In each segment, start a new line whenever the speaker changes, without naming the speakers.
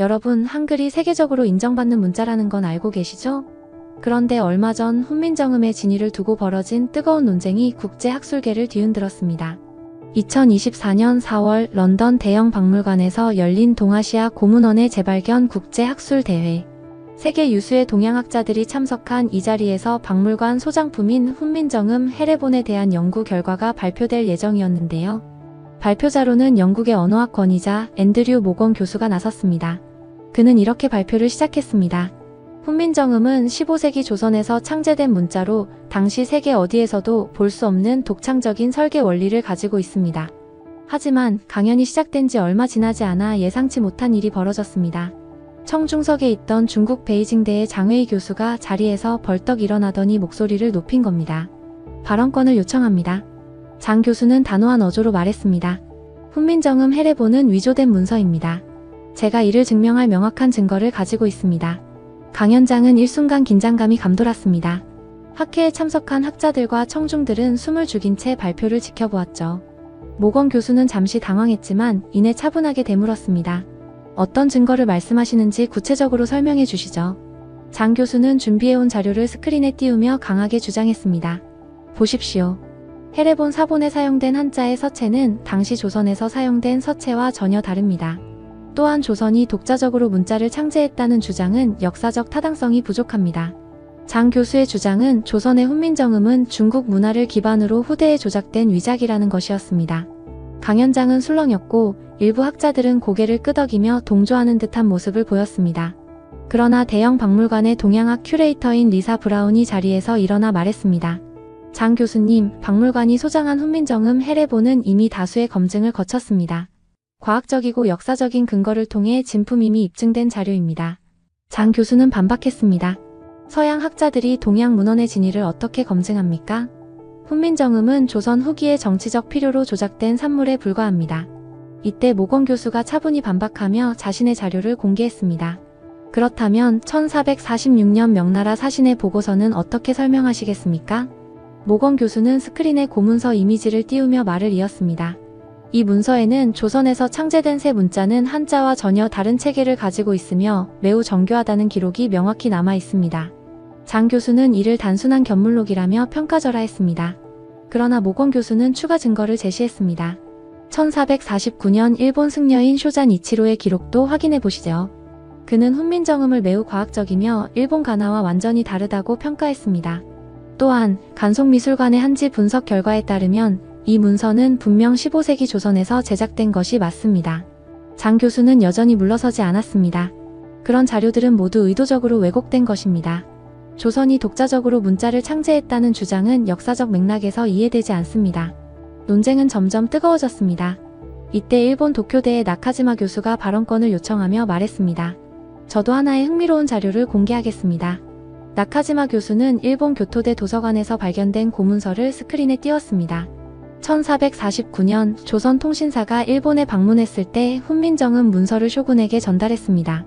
여러분, 한글이 세계적으로 인정받는 문자라는 건 알고 계시죠? 그런데 얼마 전 훈민정음의 진위를 두고 벌어진 뜨거운 논쟁이 국제학술계를 뒤흔들었습니다. 2024년 4월 런던 대형 박물관에서 열린 동아시아 고문원의 재발견 국제학술대회. 세계 유수의 동양학자들이 참석한 이 자리에서 박물관 소장품인 훈민정음 헤레본에 대한 연구 결과가 발표될 예정이었는데요. 발표자로는 영국의 언어학 권위자 앤드류 모건 교수가 나섰습니다. 그는 이렇게 발표를 시작했습니다. 훈민정음은 15세기 조선에서 창제된 문자로 당시 세계 어디에서도 볼 수 없는 독창적인 설계 원리를 가지고 있습니다. 하지만 강연이 시작된 지 얼마 지나지 않아 예상치 못한 일이 벌어졌습니다. 청중석에 있던 중국 베이징대의 장웨이 교수가 자리에서 벌떡 일어나더니 목소리를 높인 겁니다. 발언권을 요청합니다. 장 교수는 단호한 어조로 말했습니다. 훈민정음 헤레본은 위조된 문서입니다. 제가 이를 증명할 명확한 증거를 가지고 있습니다. 강연장은 일순간 긴장감이 감돌았습니다. 학회에 참석한 학자들과 청중들은 숨을 죽인 채 발표를 지켜보았죠. 모건 교수는 잠시 당황했지만 이내 차분하게 되물었습니다. 어떤 증거를 말씀하시는지 구체적으로 설명해 주시죠. 장 교수는 준비해온 자료를 스크린에 띄우며 강하게 주장했습니다. 보십시오. 헤레본 사본에 사용된 한자의 서체는 당시 조선에서 사용된 서체와 전혀 다릅니다. 또한 조선이 독자적으로 문자를 창제했다는 주장은 역사적 타당성이 부족합니다. 장 교수의 주장은 조선의 훈민정음은 중국 문화를 기반으로 후대에 조작된 위작이라는 것이었습니다. 강연장은 술렁였고 일부 학자들은 고개를 끄덕이며 동조하는 듯한 모습을 보였습니다. 그러나 대형 박물관의 동양학 큐레이터인 리사 브라운이 자리에서 일어나 말했습니다. 장 교수님, 박물관이 소장한 훈민정음 헤레본은 이미 다수의 검증을 거쳤습니다. 과학적이고 역사적인 근거를 통해 진품임이 입증된 자료입니다. 장 교수는 반박했습니다. 서양 학자들이 동양 문헌의 진위를 어떻게 검증합니까? 훈민정음은 조선 후기의 정치적 필요로 조작된 산물에 불과합니다. 이때 모건 교수가 차분히 반박하며 자신의 자료를 공개했습니다. 그렇다면 1446년 명나라 사신의 보고서는 어떻게 설명하시겠습니까? 모건 교수는 스크린에 고문서 이미지를 띄우며 말을 이었습니다. 이 문서에는 조선에서 창제된 새 문자는 한자와 전혀 다른 체계를 가지고 있으며 매우 정교하다는 기록이 명확히 남아 있습니다. 장 교수는 이를 단순한 견물록이라며 평가절하했습니다. 그러나 모건 교수는 추가 증거를 제시했습니다. 1449년 일본 승려인 쇼잔 이치로의 기록도 확인해 보시죠. 그는 훈민정음을 매우 과학적이며 일본 가나와 완전히 다르다고 평가했습니다. 또한 간송미술관의 한지 분석 결과에 따르면 이 문서는 분명 15세기 조선에서 제작된 것이 맞습니다. 장 교수는 여전히 물러서지 않았습니다. 그런 자료들은 모두 의도적으로 왜곡된 것입니다. 조선이 독자적으로 문자를 창제했다는 주장은 역사적 맥락에서 이해되지 않습니다. 논쟁은 점점 뜨거워졌습니다. 이때 일본 도쿄대의 나카지마 교수가 발언권을 요청하며 말했습니다. 저도 하나의 흥미로운 자료를 공개하겠습니다. 나카지마 교수는 일본 교토대 도서관에서 발견된 고문서를 스크린에 띄웠습니다. 1449년 조선통신사가 일본에 방문했을 때 훈민정음 문서를 쇼군에게 전달했습니다.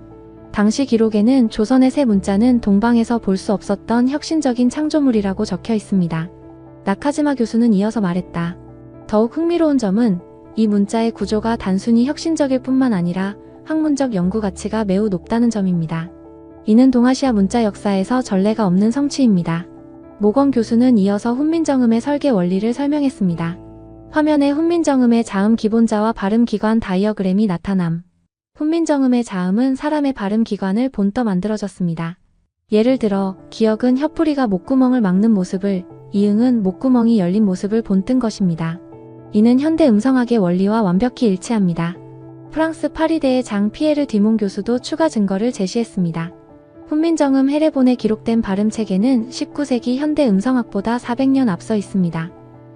당시 기록에는 조선의 새 문자는 동방에서 볼 수 없었던 혁신적인 창조물이라고 적혀 있습니다. 나카지마 교수는 이어서 말했다. 더욱 흥미로운 점은 이 문자의 구조가 단순히 혁신적일 뿐만 아니라 학문적 연구 가치가 매우 높다는 점입니다. 이는 동아시아 문자 역사에서 전례가 없는 성취입니다. 모건 교수는 이어서 훈민정음의 설계 원리를 설명했습니다. 화면에 훈민정음의 자음 기본자와 발음 기관 다이어그램이 나타남. 훈민정음의 자음은 사람의 발음 기관을 본떠 만들어졌습니다. 예를 들어 기역은 혀풀이가 목구멍을 막는 모습을, 이응은 목구멍이 열린 모습을 본뜬 것입니다. 이는 현대 음성학의 원리와 완벽히 일치합니다. 프랑스 파리대의 장 피에르 디몽 교수도 추가 증거를 제시했습니다. 훈민정음 헤레본에 기록된 발음 체계는 19세기 현대 음성학보다 400년 앞서 있습니다.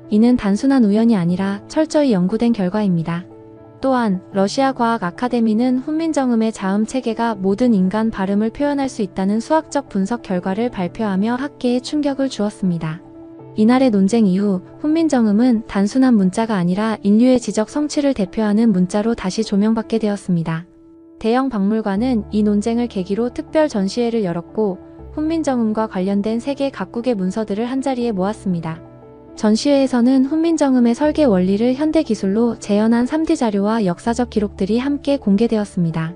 이는 단순한 우연이 아니라 철저히 연구된 결과입니다. 또한 러시아 과학 아카데미는 훈민정음의 자음 체계가 모든 인간 발음을 표현할 수 있다는 수학적 분석 결과를 발표하며 학계에 충격을 주었습니다. 이날의 논쟁 이후 훈민정음은 단순한 문자가 아니라 인류의 지적 성취를 대표하는 문자로 다시 조명받게 되었습니다. 대형 박물관은 이 논쟁을 계기로 특별 전시회를 열었고 훈민정음과 관련된 세계 각국의 문서들을 한자리에 모았습니다. 전시회에서는 훈민정음의 설계 원리를 현대 기술로 재현한 3D 자료와 역사적 기록들이 함께 공개되었습니다.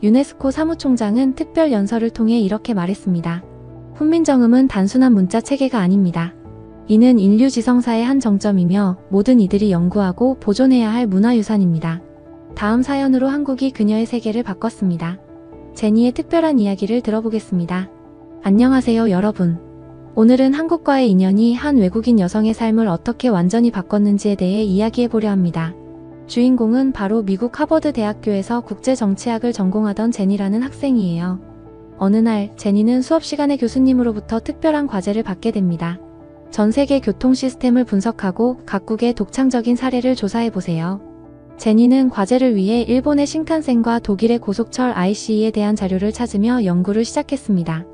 유네스코 사무총장은 특별 연설을 통해 이렇게 말했습니다. 훈민정음은 단순한 문자 체계가 아닙니다. 이는 인류 지성사의 한 정점이며 모든 이들이 연구하고 보존해야 할 문화유산입니다. 다음 사연으로 한국이 그녀의 세계를 바꿨습니다. 제니의 특별한 이야기를 들어보겠습니다. 안녕하세요, 여러분. 오늘은 한국과의 인연이 한 외국인 여성의 삶을 어떻게 완전히 바꿨는지에 대해 이야기해보려 합니다. 주인공은 바로 미국 하버드 대학교에서 국제정치학을 전공하던 제니라는 학생이에요. 어느 날 제니는 수업 시간에 교수님으로부터 특별한 과제를 받게 됩니다. 전 세계 교통 시스템을 분석하고 각국의 독창적인 사례를 조사해보세요. 제니는 과제를 위해 일본의 신칸센과 독일의 고속철 ICE에 대한 자료를 찾으며 연구를 시작했습니다.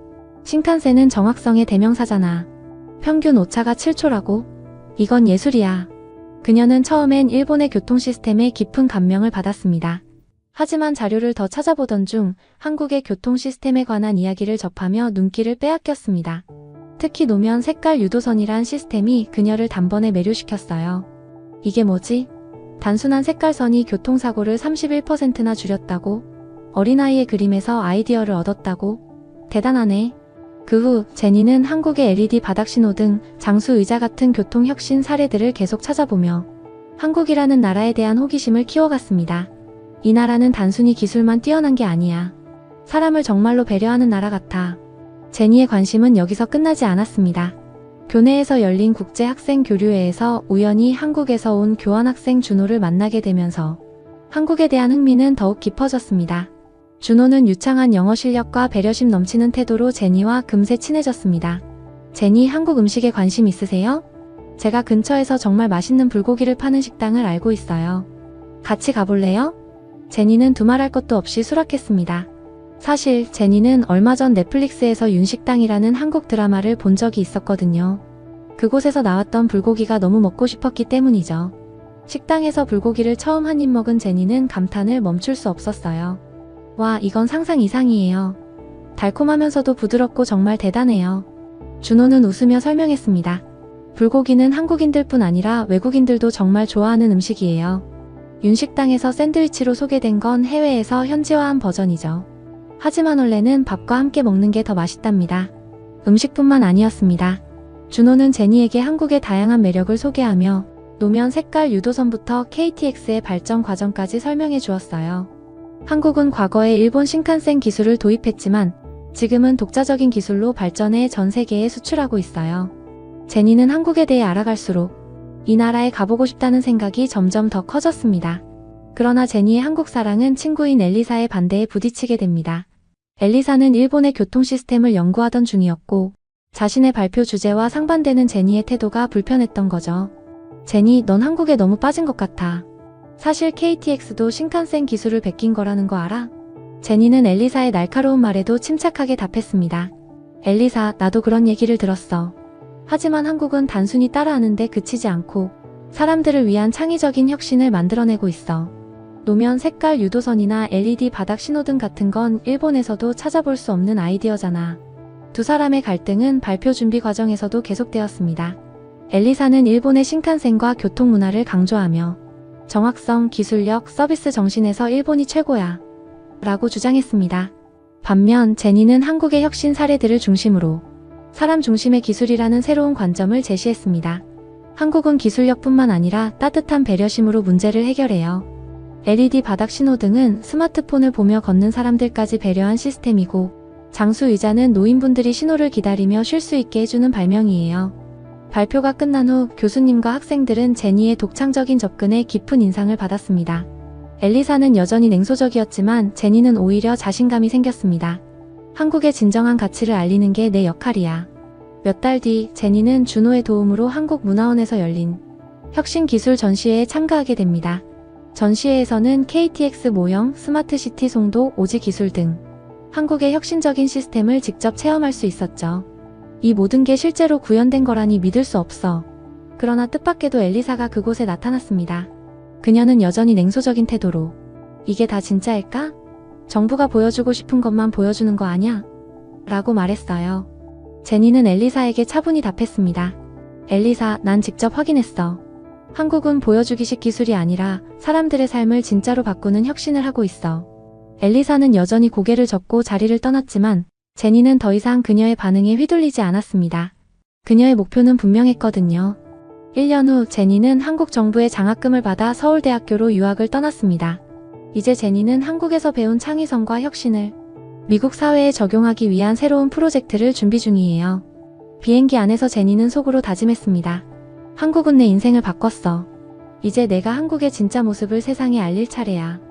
신칸센은 정확성의 대명사잖아. 평균 오차가 7초라고? 이건 예술이야. 그녀는 처음엔 일본의 교통 시스템에 깊은 감명을 받았습니다. 하지만 자료를 더 찾아보던 중 한국의 교통 시스템에 관한 이야기를 접하며 눈길을 빼앗겼습니다. 특히 노면 색깔 유도선이란 시스템이 그녀를 단번에 매료시켰어요. 이게 뭐지? 단순한 색깔선이 교통사고를 31%나 줄였다고? 어린아이의 그림에서 아이디어를 얻었다고? 대단하네. 그 후 제니는 한국의 LED 바닥신호등, 장수의자 같은 교통혁신 사례들을 계속 찾아보며 한국이라는 나라에 대한 호기심을 키워갔습니다. 이 나라는 단순히 기술만 뛰어난 게 아니야. 사람을 정말로 배려하는 나라 같아. 제니의 관심은 여기서 끝나지 않았습니다. 교내에서 열린 국제학생교류회에서 우연히 한국에서 온 교환학생 준호를 만나게 되면서 한국에 대한 흥미는 더욱 깊어졌습니다. 준호는 유창한 영어 실력과 배려심 넘치는 태도로 제니와 금세 친해졌습니다. 제니, 한국 음식에 관심 있으세요? 제가 근처에서 정말 맛있는 불고기를 파는 식당을 알고 있어요. 같이 가볼래요? 제니는 두말할 것도 없이 수락했습니다. 사실 제니는 얼마 전 넷플릭스에서 윤식당이라는 한국 드라마를 본 적이 있었거든요. 그곳에서 나왔던 불고기가 너무 먹고 싶었기 때문이죠. 식당에서 불고기를 처음 한 입 먹은 제니는 감탄을 멈출 수 없었어요. 와, 이건 상상 이상이에요. 달콤하면서도 부드럽고 정말 대단해요. 준호는 웃으며 설명했습니다. 불고기는 한국인들뿐 아니라 외국인들도 정말 좋아하는 음식이에요. 윤식당에서 샌드위치로 소개된 건 해외에서 현지화한 버전이죠. 하지만 원래는 밥과 함께 먹는 게 더 맛있답니다. 음식뿐만 아니었습니다. 준호는 제니에게 한국의 다양한 매력을 소개하며 노면 색깔 유도선부터 KTX의 발전 과정까지 설명해 주었어요. 한국은 과거에 일본 신칸센 기술을 도입했지만 지금은 독자적인 기술로 발전해 전 세계에 수출하고 있어요. 제니는 한국에 대해 알아갈수록 이 나라에 가보고 싶다는 생각이 점점 더 커졌습니다. 그러나 제니의 한국 사랑은 친구인 엘리사의 반대에 부딪히게 됩니다. 엘리사는 일본의 교통 시스템을 연구하던 중이었고 자신의 발표 주제와 상반되는 제니의 태도가 불편했던 거죠. 제니, 넌 한국에 너무 빠진 것 같아. 사실 KTX도 신칸센 기술을 베낀 거라는 거 알아? 제니는 엘리사의 날카로운 말에도 침착하게 답했습니다. 엘리사, 나도 그런 얘기를 들었어. 하지만 한국은 단순히 따라하는데 그치지 않고 사람들을 위한 창의적인 혁신을 만들어내고 있어. 노면 색깔 유도선이나 LED 바닥 신호등 같은 건 일본에서도 찾아볼 수 없는 아이디어잖아. 두 사람의 갈등은 발표 준비 과정에서도 계속되었습니다. 엘리사는 일본의 신칸센과 교통 문화를 강조하며 정확성, 기술력, 서비스 정신에서 일본이 최고야 라고 주장했습니다. 반면 제니는 한국의 혁신 사례들을 중심으로 사람 중심의 기술이라는 새로운 관점을 제시했습니다. 한국은 기술력뿐만 아니라 따뜻한 배려심으로 문제를 해결해요. LED 바닥 신호등은 스마트폰을 보며 걷는 사람들까지 배려한 시스템이고 장수의자는 노인분들이 신호를 기다리며 쉴 수 있게 해주는 발명이에요. 발표가 끝난 후 교수님과 학생들은 제니의 독창적인 접근에 깊은 인상을 받았습니다. 엘리사는 여전히 냉소적이었지만 제니는 오히려 자신감이 생겼습니다. 한국의 진정한 가치를 알리는 게 내 역할이야. 몇 달 뒤 제니는 준호의 도움으로 한국문화원에서 열린 혁신기술 전시회에 참가하게 됩니다. 전시회에서는 KTX 모형, 스마트시티 송도, 오지 기술 등 한국의 혁신적인 시스템을 직접 체험할 수 있었죠. 이 모든 게 실제로 구현된 거라니 믿을 수 없어. 그러나 뜻밖에도 엘리사가 그곳에 나타났습니다. 그녀는 여전히 냉소적인 태도로 이게 다 진짜일까? 정부가 보여주고 싶은 것만 보여주는 거 아냐? 라고 말했어요. 제니는 엘리사에게 차분히 답했습니다. 엘리사, 난 직접 확인했어. 한국은 보여주기식 기술이 아니라 사람들의 삶을 진짜로 바꾸는 혁신을 하고 있어. 엘리사는 여전히 고개를 젓고 자리를 떠났지만 제니는 더 이상 그녀의 반응에 휘둘리지 않았습니다. 그녀의 목표는 분명했거든요. 1년 후 제니는 한국 정부의 장학금을 받아 서울대학교로 유학을 떠났습니다. 이제 제니는 한국에서 배운 창의성과 혁신을 미국 사회에 적용하기 위한 새로운 프로젝트를 준비 중이에요. 비행기 안에서 제니는 속으로 다짐했습니다. 한국은 내 인생을 바꿨어. 이제 내가 한국의 진짜 모습을 세상에 알릴 차례야.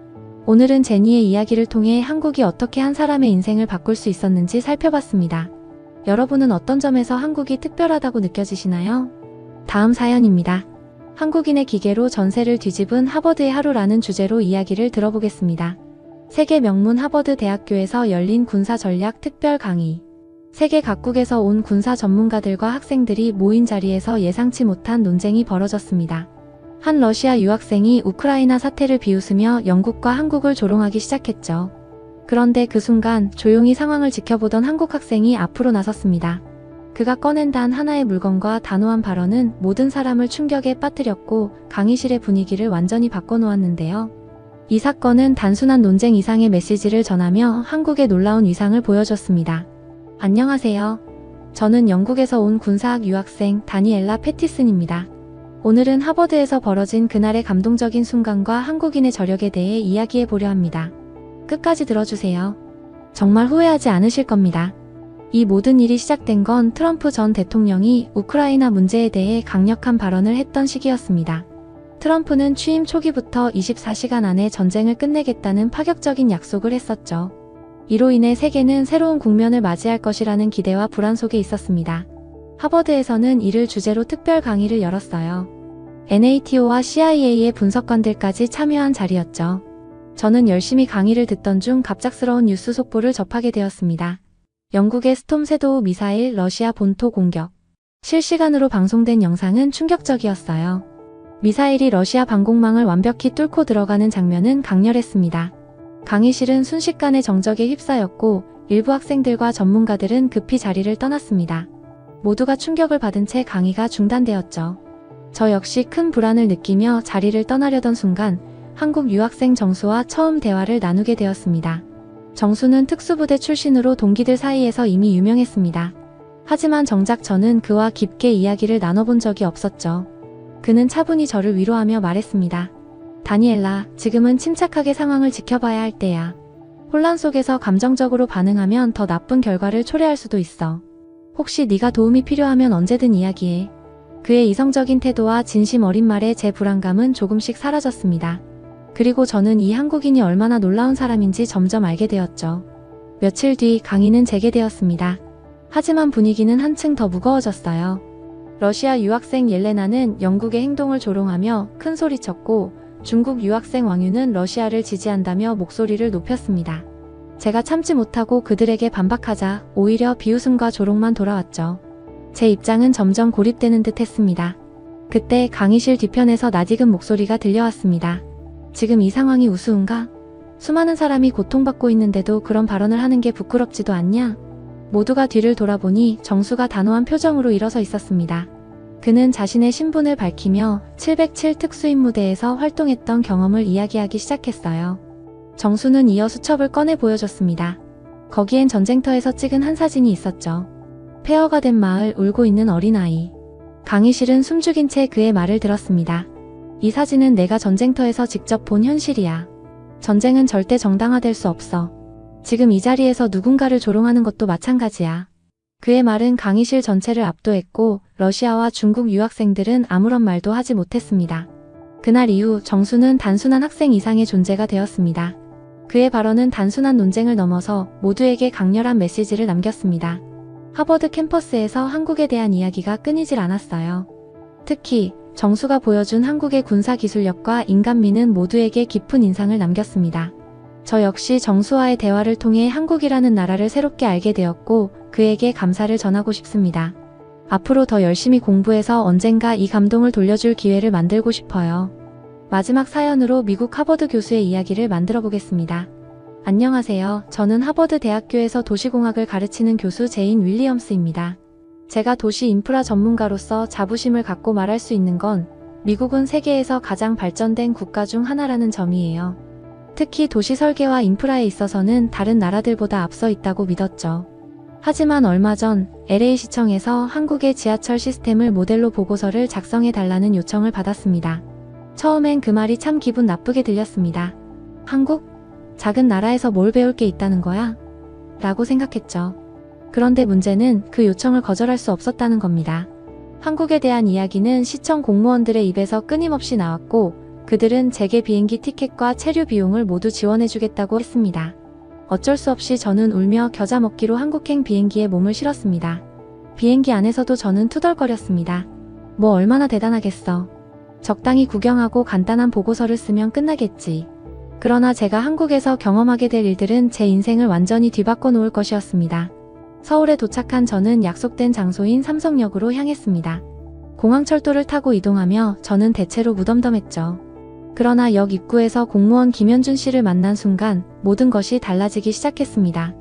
오늘은 제니의 이야기를 통해 한국이 어떻게 한 사람의 인생을 바꿀 수 있었는지 살펴봤습니다. 여러분은 어떤 점에서 한국이 특별하다고 느껴지시나요? 다음 사연입니다. 한국인의 기계로 전세를 뒤집은 하버드의 하루라는 주제로 이야기를 들어보겠습니다. 세계 명문 하버드 대학교에서 열린 군사전략 특별 강의. 세계 각국에서 온 군사 전문가들과 학생들이 모인 자리에서 예상치 못한 논쟁이 벌어졌습니다. 한 러시아 유학생이 우크라이나 사태를 비웃으며 영국과 한국을 조롱하기 시작했죠. 그런데 그 순간 조용히 상황을 지켜보던 한국 학생이 앞으로 나섰습니다. 그가 꺼낸 단 하나의 물건과 단호한 발언은 모든 사람을 충격에 빠뜨렸고 강의실의 분위기를 완전히 바꿔놓았는데요. 이 사건은 단순한 논쟁 이상의 메시지를 전하며 한국의 놀라운 위상을 보여줬습니다. 안녕하세요. 저는 영국에서 온 군사학 유학생 다니엘라 패티슨입니다. 오늘은 하버드에서 벌어진 그날의 감동적인 순간과 한국인의 저력에 대해 이야기해 보려 합니다. 끝까지 들어주세요. 정말 후회하지 않으실 겁니다. 이 모든 일이 시작된 건 트럼프 전 대통령이 우크라이나 문제에 대해 강력한 발언을 했던 시기였습니다. 트럼프는 취임 초기부터 24시간 안에 전쟁을 끝내겠다는 파격적인 약속을 했었죠. 이로 인해 세계는 새로운 국면을 맞이할 것이라는 기대와 불안 속에 있었습니다. 하버드에서는 이를 주제로 특별 강의를 열었어요. NATO와 CIA의 분석관들까지 참여한 자리였죠. 저는 열심히 강의를 듣던 중 갑작스러운 뉴스 속보를 접하게 되었습니다. 영국의 스톰 섀도우 미사일 러시아 본토 공격. 실시간으로 방송된 영상은 충격적이었어요. 미사일이 러시아 방공망을 완벽히 뚫고 들어가는 장면은 강렬했습니다. 강의실은 순식간에 정적에 휩싸였고 일부 학생들과 전문가들은 급히 자리를 떠났습니다. 모두가 충격을 받은 채 강의가 중단되었죠. 저 역시 큰 불안을 느끼며 자리를 떠나려던 순간 한국 유학생 정수와 처음 대화를 나누게 되었습니다. 정수는 특수부대 출신으로 동기들 사이에서 이미 유명했습니다. 하지만 정작 저는 그와 깊게 이야기를 나눠본 적이 없었죠. 그는 차분히 저를 위로하며 말했습니다. 다니엘라, 지금은 침착하게 상황을 지켜봐야 할 때야. 혼란 속에서 감정적으로 반응하면 더 나쁜 결과를 초래할 수도 있어. 혹시 네가 도움이 필요하면 언제든 이야기해. 그의 이성적인 태도와 진심 어린 말에 제 불안감은 조금씩 사라졌습니다. 그리고 저는 이 한국인이 얼마나 놀라운 사람인지 점점 알게 되었죠. 며칠 뒤 강의는 재개되었습니다. 하지만 분위기는 한층 더 무거워졌어요. 러시아 유학생 옐레나는 영국의 행동을 조롱하며 큰 소리쳤고 중국 유학생 왕유는 러시아를 지지한다며 목소리를 높였습니다. 제가 참지 못하고 그들에게 반박하자 오히려 비웃음과 조롱만 돌아왔죠. 제 입장은 점점 고립되는 듯 했습니다. 그때 강의실 뒤편에서 낯익은 목소리가 들려왔습니다. 지금 이 상황이 우스운가? 수많은 사람이 고통받고 있는데도 그런 발언을 하는 게 부끄럽지도 않냐? 모두가 뒤를 돌아보니 정수가 단호한 표정으로 일어서 있었습니다. 그는 자신의 신분을 밝히며 707 특수임무대에서 활동했던 경험을 이야기하기 시작했어요. 정수는 이어 수첩을 꺼내 보여줬습니다. 거기엔 전쟁터에서 찍은 한 사진이 있었죠. 폐허가 된 마을, 울고 있는 어린아이. 강의실은 숨죽인 채 그의 말을 들었습니다. 이 사진은 내가 전쟁터에서 직접 본 현실이야. 전쟁은 절대 정당화될 수 없어. 지금 이 자리에서 누군가를 조롱하는 것도 마찬가지야. 그의 말은 강의실 전체를 압도했고 러시아와 중국 유학생들은 아무런 말도 하지 못했습니다. 그날 이후 정수는 단순한 학생 이상의 존재가 되었습니다. 그의 발언은 단순한 논쟁을 넘어서 모두에게 강렬한 메시지를 남겼습니다. 하버드 캠퍼스에서 한국에 대한 이야기가 끊이질 않았어요. 특히 정수가 보여준 한국의 군사기술력과 인간미는 모두에게 깊은 인상을 남겼습니다. 저 역시 정수와의 대화를 통해 한국이라는 나라를 새롭게 알게 되었고 그에게 감사를 전하고 싶습니다. 앞으로 더 열심히 공부해서 언젠가 이 감동을 돌려줄 기회를 만들고 싶어요. 마지막 사연으로 미국 하버드 교수의 이야기를 만들어 보겠습니다. 안녕하세요. 저는 하버드 대학교에서 도시공학을 가르치는 교수 제인 윌리엄스입니다. 제가 도시 인프라 전문가로서 자부심을 갖고 말할 수 있는 건 미국은 세계에서 가장 발전된 국가 중 하나라는 점이에요. 특히 도시 설계와 인프라에 있어서는 다른 나라들보다 앞서 있다고 믿었죠. 하지만 얼마 전 LA시청에서 한국의 지하철 시스템을 모델로 보고서를 작성해 달라는 요청을 받았습니다. 처음엔 그 말이 참 기분 나쁘게 들렸습니다. 한국? 작은 나라에서 뭘 배울 게 있다는 거야? 라고 생각했죠. 그런데 문제는 그 요청을 거절할 수 없었다는 겁니다. 한국에 대한 이야기는 시청 공무원들의 입에서 끊임없이 나왔고 그들은 재개 비행기 티켓과 체류 비용을 모두 지원해주겠다고 했습니다. 어쩔 수 없이 저는 울며 겨자 먹기로 한국행 비행기에 몸을 실었습니다. 비행기 안에서도 저는 투덜거렸습니다. 뭐 얼마나 대단하겠어. 적당히 구경하고 간단한 보고서를 쓰면 끝나겠지. 그러나 제가 한국에서 경험하게 될 일들은 제 인생을 완전히 뒤바꿔 놓을 것이었습니다. 서울에 도착한 저는 약속된 장소인 삼성역으로 향했습니다. 공항철도를 타고 이동하며 저는 대체로 무덤덤했죠. 그러나 역 입구에서 공무원 김현준 씨를 만난 순간 모든 것이 달라지기 시작했습니다.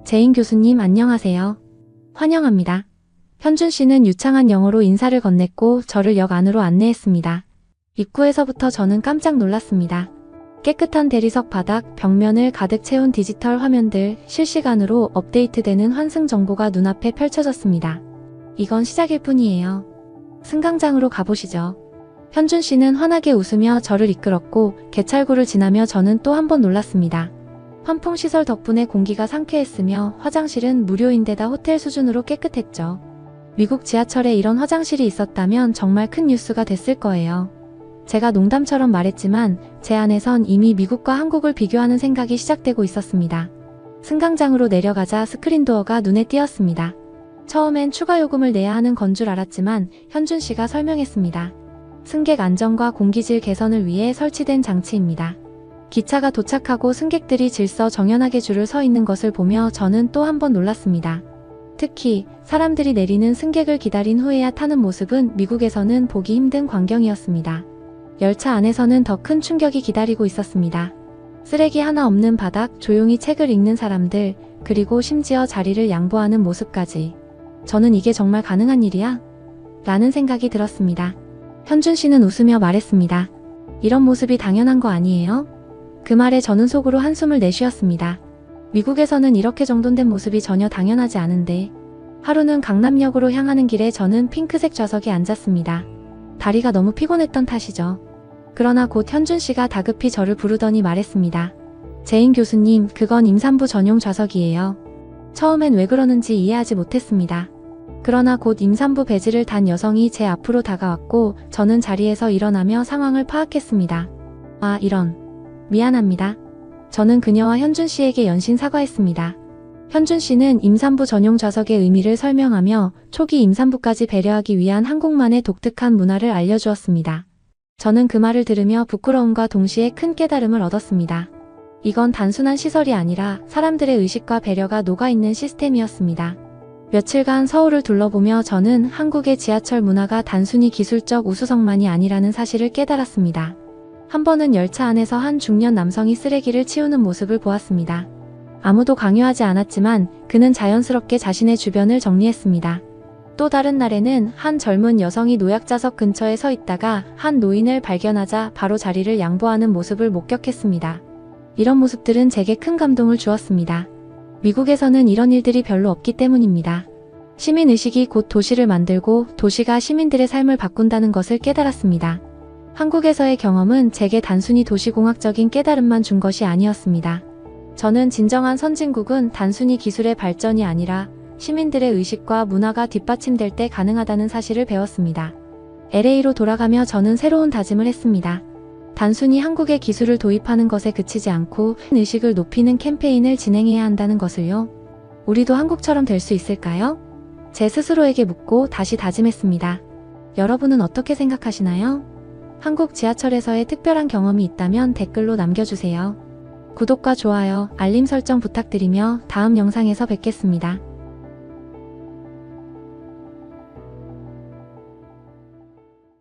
재인 교수님 안녕하세요. 환영합니다. 현준 씨는 유창한 영어로 인사를 건넸고 저를 역 안으로 안내했습니다. 입구에서부터 저는 깜짝 놀랐습니다. 깨끗한 대리석 바닥, 벽면을 가득 채운 디지털 화면들, 실시간으로 업데이트되는 환승 정보가 눈앞에 펼쳐졌습니다. 이건 시작일 뿐이에요. 승강장으로 가보시죠. 현준 씨는 환하게 웃으며 저를 이끌었고 개찰구를 지나며 저는 또 한 번 놀랐습니다. 환풍시설 덕분에 공기가 상쾌했으며 화장실은 무료인데다 호텔 수준으로 깨끗했죠. 미국 지하철에 이런 화장실이 있었다면 정말 큰 뉴스가 됐을 거예요. 제가 농담처럼 말했지만 제 안에선 이미 미국과 한국을 비교하는 생각이 시작되고 있었습니다. 승강장으로 내려가자 스크린도어가 눈에 띄었습니다. 처음엔 추가 요금을 내야 하는 건 줄 알았지만 현준 씨가 설명했습니다. 승객 안전과 공기질 개선을 위해 설치된 장치입니다. 기차가 도착하고 승객들이 질서 정연하게 줄을 서 있는 것을 보며 저는 또 한 번 놀랐습니다. 특히 사람들이 내리는 승객을 기다린 후에야 타는 모습은 미국에서는 보기 힘든 광경이었습니다. 열차 안에서는 더 큰 충격이 기다리고 있었습니다. 쓰레기 하나 없는 바닥, 조용히 책을 읽는 사람들, 그리고 심지어 자리를 양보하는 모습까지. 저는 이게 정말 가능한 일이야? 라는 생각이 들었습니다. 현준 씨는 웃으며 말했습니다. 이런 모습이 당연한 거 아니에요? 그 말에 저는 속으로 한숨을 내쉬었습니다. 미국에서는 이렇게 정돈된 모습이 전혀 당연하지 않은데. 하루는 강남역으로 향하는 길에 저는 핑크색 좌석에 앉았습니다. 다리가 너무 피곤했던 탓이죠. 그러나 곧 현준 씨가 다급히 저를 부르더니 말했습니다. 재인 교수님, 그건 임산부 전용 좌석이에요. 처음엔 왜 그러는지 이해하지 못했습니다. 그러나 곧 임산부 배지를 단 여성이 제 앞으로 다가왔고 저는 자리에서 일어나며 상황을 파악했습니다. 아, 이런. 미안합니다. 저는 그녀와 현준 씨에게 연신 사과했습니다. 현준 씨는 임산부 전용 좌석의 의미를 설명하며 초기 임산부까지 배려하기 위한 한국만의 독특한 문화를 알려주었습니다. 저는 그 말을 들으며 부끄러움과 동시에 큰 깨달음을 얻었습니다. 이건 단순한 시설이 아니라 사람들의 의식과 배려가 녹아있는 시스템이었습니다. 며칠간 서울을 둘러보며 저는 한국의 지하철 문화가 단순히 기술적 우수성만이 아니라는 사실을 깨달았습니다. 한 번은 열차 안에서 한 중년 남성이 쓰레기를 치우는 모습을 보았습니다. 아무도 강요하지 않았지만 그는 자연스럽게 자신의 주변을 정리했습니다. 또 다른 날에는 한 젊은 여성이 노약자석 근처에 서 있다가 한 노인을 발견하자 바로 자리를 양보하는 모습을 목격했습니다. 이런 모습들은 제게 큰 감동을 주었습니다. 미국에서는 이런 일들이 별로 없기 때문입니다. 시민의식이 곧 도시를 만들고 도시가 시민들의 삶을 바꾼다는 것을 깨달았습니다. 한국에서의 경험은 제게 단순히 도시공학적인 깨달음만 준 것이 아니었습니다. 저는 진정한 선진국은 단순히 기술의 발전이 아니라 시민들의 의식과 문화가 뒷받침될 때 가능하다는 사실을 배웠습니다. LA로 돌아가며 저는 새로운 다짐을 했습니다. 단순히 한국의 기술을 도입하는 것에 그치지 않고 의식을 높이는 캠페인을 진행해야 한다는 것을요. 우리도 한국처럼 될 수 있을까요? 제 스스로에게 묻고 다시 다짐했습니다. 여러분은 어떻게 생각하시나요? 한국 지하철에서의 특별한 경험이 있다면 댓글로 남겨주세요. 구독과 좋아요, 알림 설정 부탁드리며 다음 영상에서 뵙겠습니다.